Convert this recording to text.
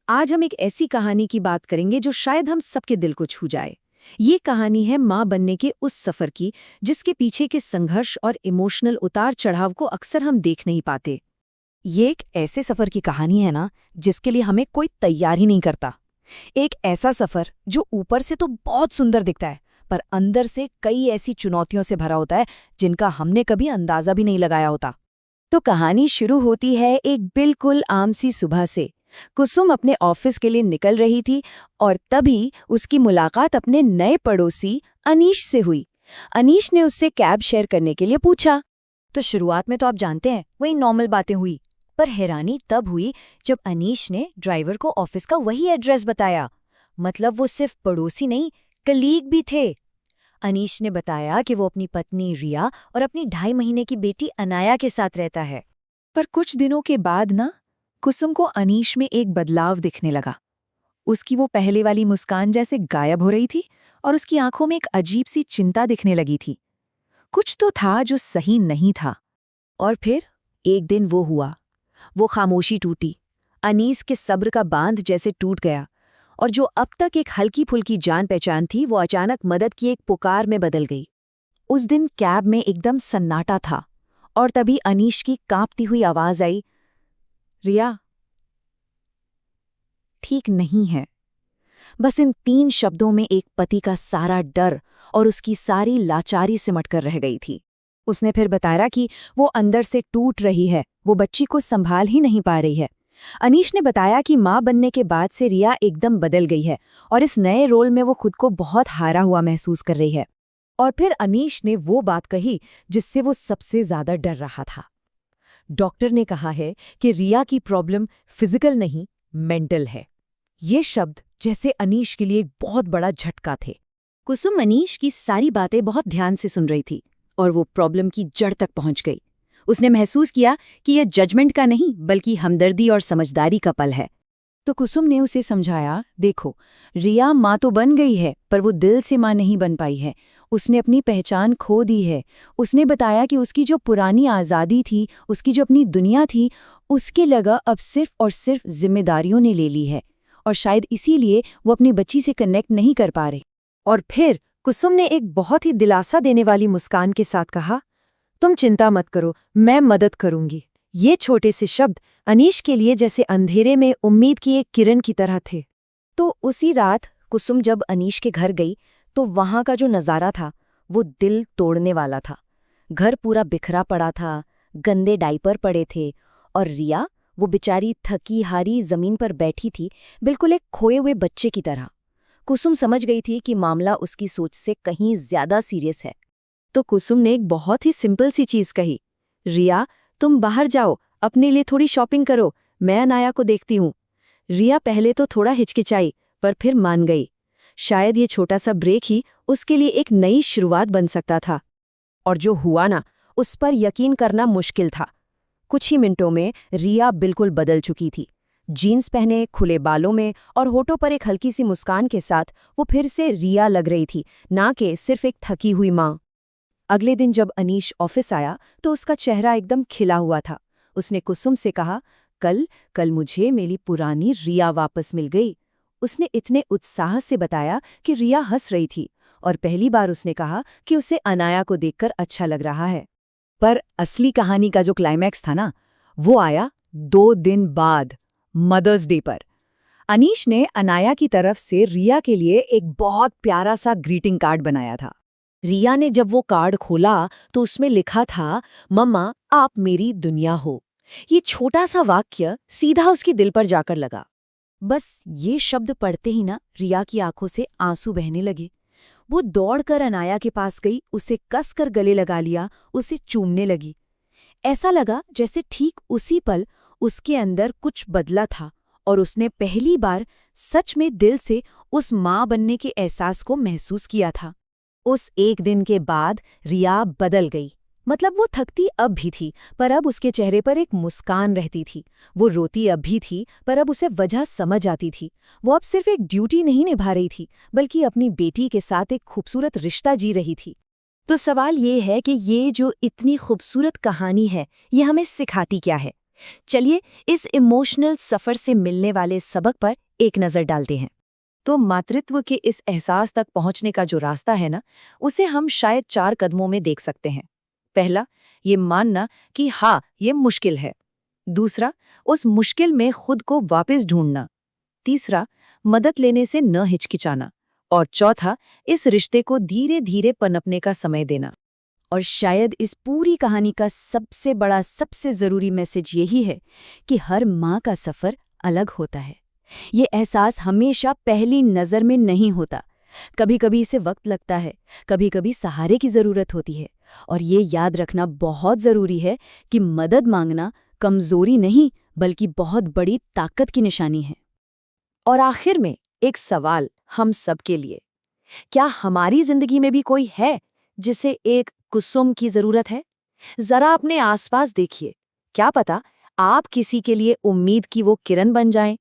आज हम एक ऐसी कहानी की बात करेंगे जो शायद हम सबके दिल को छू जाए। ये कहानी है माँ बनने के उस सफ़र की, जिसके पीछे के संघर्ष और इमोशनल उतार चढ़ाव को अक्सर हम देख नहीं पाते। ये एक ऐसे सफर की कहानी है ना, जिसके लिए हमें कोई तैयार ही नहीं करता। एक ऐसा सफर जो ऊपर से तो बहुत सुंदर दिखता है, पर अंदर से कई ऐसी चुनौतियों से भरा होता है जिनका हमने कभी अंदाजा भी नहीं लगाया होता। तो कहानी शुरू होती है एक बिल्कुल आम सी सुबह से। कुसुम अपने ऑफिस के लिए निकल रही थी और तभी उसकी मुलाकात अपने नए पड़ोसी अनीश से हुई। अनीश ने उससे कैब शेयर करने के लिए पूछा। तो शुरुआत में तो आप जानते हैं, वही नॉर्मल बातें हुई, पर हैरानी तब हुई जब अनीश ने ड्राइवर को ऑफिस का वही एड्रेस बताया। मतलब वो सिर्फ पड़ोसी नहीं, कलीग भी थे। अनीश ने बताया कि वो अपनी पत्नी रिया और अपनी 2.5 महीने की बेटी अनाया के साथ रहता है। पर कुछ दिनों के बाद ना, कुसुम को अनीश में एक बदलाव दिखने लगा। उसकी वो पहले वाली मुस्कान जैसे गायब हो रही थी और उसकी आंखों में एक अजीब सी चिंता दिखने लगी थी। कुछ तो था जो सही नहीं था। और फिर एक दिन वो हुआ, वो खामोशी टूटी। अनीस के सब्र का बांध जैसे टूट गया, और जो अब तक एक हल्की फुल्की जान पहचान थी, वो अचानक मदद की एक पुकार में बदल गई। उस दिन कैब में एकदम सन्नाटा था, और तभी अनीश की कांपती हुई आवाज आई, रिया ठीक नहीं है। बस इन 3 शब्दों में एक पति का सारा डर और उसकी सारी लाचारी सिमट कर रह गई थी। उसने फिर बताया कि वो अंदर से टूट रही है, वो बच्ची को संभाल ही नहीं पा रही है। अनीश ने बताया कि माँ बनने के बाद से रिया एकदम बदल गई है और इस नए रोल में वो खुद को बहुत हारा हुआ महसूस कर रही है। और फिर अनीश ने वो बात कही जिससे वो सबसे ज्यादा डर रहा था। डॉक्टर ने कहा है कि रिया की प्रॉब्लम फिजिकल नहीं, मेंटल है। ये शब्द जैसे अनीश के लिए एक बहुत बड़ा झटका थे। कुसुम अनीश की सारी बातें बहुत ध्यान से सुन रही थी और वो प्रॉब्लम की जड़ तक पहुंच गई। उसने महसूस किया कि यह जजमेंट का नहीं, बल्कि हमदर्दी और समझदारी का पल है। तो कुसुम ने उसे समझाया, देखो, रिया माँ तो बन गई है, पर वो दिल से माँ नहीं बन पाई है। उसने अपनी पहचान खो दी है। उसने बताया कि उसकी जो पुरानी आज़ादी थी, उसकी जो अपनी दुनिया थी, उसके लगा अब सिर्फ और सिर्फ जिम्मेदारियों ने ले ली है, और शायद इसीलिए वो अपनी बच्ची से कनेक्ट नहीं कर पा रहे। और फिर कुसुम ने एक बहुत ही दिलासा देने वाली मुस्कान के साथ कहा, तुम चिंता मत करो, मैं मदद करूंगी। ये छोटे से शब्द अनीश के लिए जैसे अंधेरे में उम्मीद की एक किरण की तरह थे। तो उसी रात कुसुम जब अनीश के घर गई, तो वहां का जो नज़ारा था वो दिल तोड़ने वाला था। घर पूरा बिखरा पड़ा था, गंदे डायपर पड़े थे, और रिया, वो बेचारी थकी हारी जमीन पर बैठी थी, बिल्कुल एक खोए हुए बच्चे की तरह। कुसुम समझ गई थी कि मामला उसकी सोच से कहीं ज्यादा सीरियस है। तो कुसुम ने एक बहुत ही सिंपल सी चीज कही, रिया, तुम बाहर जाओ, अपने लिए थोड़ी शॉपिंग करो, मैं अनाया को देखती हूँ। रिया पहले तो थोड़ा हिचकिचाई, पर फिर मान गई। शायद ये छोटा सा ब्रेक ही उसके लिए एक नई शुरुआत बन सकता था। और जो हुआ ना, उस पर यकीन करना मुश्किल था। कुछ ही मिनटों में रिया बिल्कुल बदल चुकी थी। जीन्स पहने, खुले बालों में और होठों पर एक हल्की सी मुस्कान के साथ वो फिर से रिया लग रही थी, ना कि सिर्फ एक थकी हुई माँ। अगले दिन जब अनीश ऑफिस आया तो उसका चेहरा एकदम खिला हुआ था। उसने कुसुम से कहा, कल मुझे मेरी पुरानी रिया वापस मिल गई। उसने इतने उत्साह से बताया कि रिया हंस रही थी, और पहली बार उसने कहा कि उसे अनाया को देखकर अच्छा लग रहा है। पर असली कहानी का जो क्लाइमैक्स था ना, वो आया 2 दिन बाद, मदर्स डे पर। अनीश ने अनाया की तरफ से रिया के लिए एक बहुत प्यारा सा ग्रीटिंग कार्ड बनाया था। रिया ने जब वो कार्ड खोला तो उसमें लिखा था, मम्मा आप मेरी दुनिया हो। ये छोटा सा वाक्य सीधा उसके दिल पर जाकर लगा। बस ये शब्द पढ़ते ही ना, रिया की आंखों से आंसू बहने लगे। वो दौड़कर अनाया के पास गई, उसे कसकर गले लगा लिया, उसे चूमने लगी। ऐसा लगा जैसे ठीक उसी पल उसके अंदर कुछ बदला था, और उसने पहली बार सच में दिल से उस माँ बनने के एहसास को महसूस किया था। उस एक दिन के बाद रिया बदल गई। मतलब वो थकती अब भी थी, पर अब उसके चेहरे पर एक मुस्कान रहती थी। वो रोती अब भी थी, पर अब उसे वजह समझ आती थी। वो अब सिर्फ एक ड्यूटी नहीं निभा रही थी, बल्कि अपनी बेटी के साथ एक खूबसूरत रिश्ता जी रही थी। तो सवाल ये है कि ये जो इतनी खूबसूरत कहानी है, ये हमें सिखाती क्या है? चलिए इस इमोशनल सफर से मिलने वाले सबक पर एक नजर डालते हैं। तो मातृत्व के इस एहसास तक पहुंचने का जो रास्ता है ना, उसे हम शायद 4 कदमों में देख सकते हैं। पहला, ये मानना कि हाँ, ये मुश्किल है। दूसरा, उस मुश्किल में खुद को वापस ढूंढना। तीसरा, मदद लेने से न हिचकिचाना। और चौथा, इस रिश्ते को धीरे धीरे पनपने का समय देना। और शायद इस पूरी कहानी का सबसे बड़ा, सबसे जरूरी मैसेज यही है कि हर माँ का सफर अलग होता है। ये एहसास हमेशा पहली नज़र में नहीं होता। कभी कभी इसे वक्त लगता है, कभी कभी सहारे की ज़रूरत होती है। और ये याद रखना बहुत ज़रूरी है कि मदद मांगना कमज़ोरी नहीं, बल्कि बहुत बड़ी ताकत की निशानी है। और आखिर में एक सवाल हम सब के लिए, क्या हमारी जिंदगी में भी कोई है जिसे एक कुसुम की जरूरत है? जरा अपने आसपास देखिए, क्या पता आप किसी के लिए उम्मीद की वो किरण बन जाएं।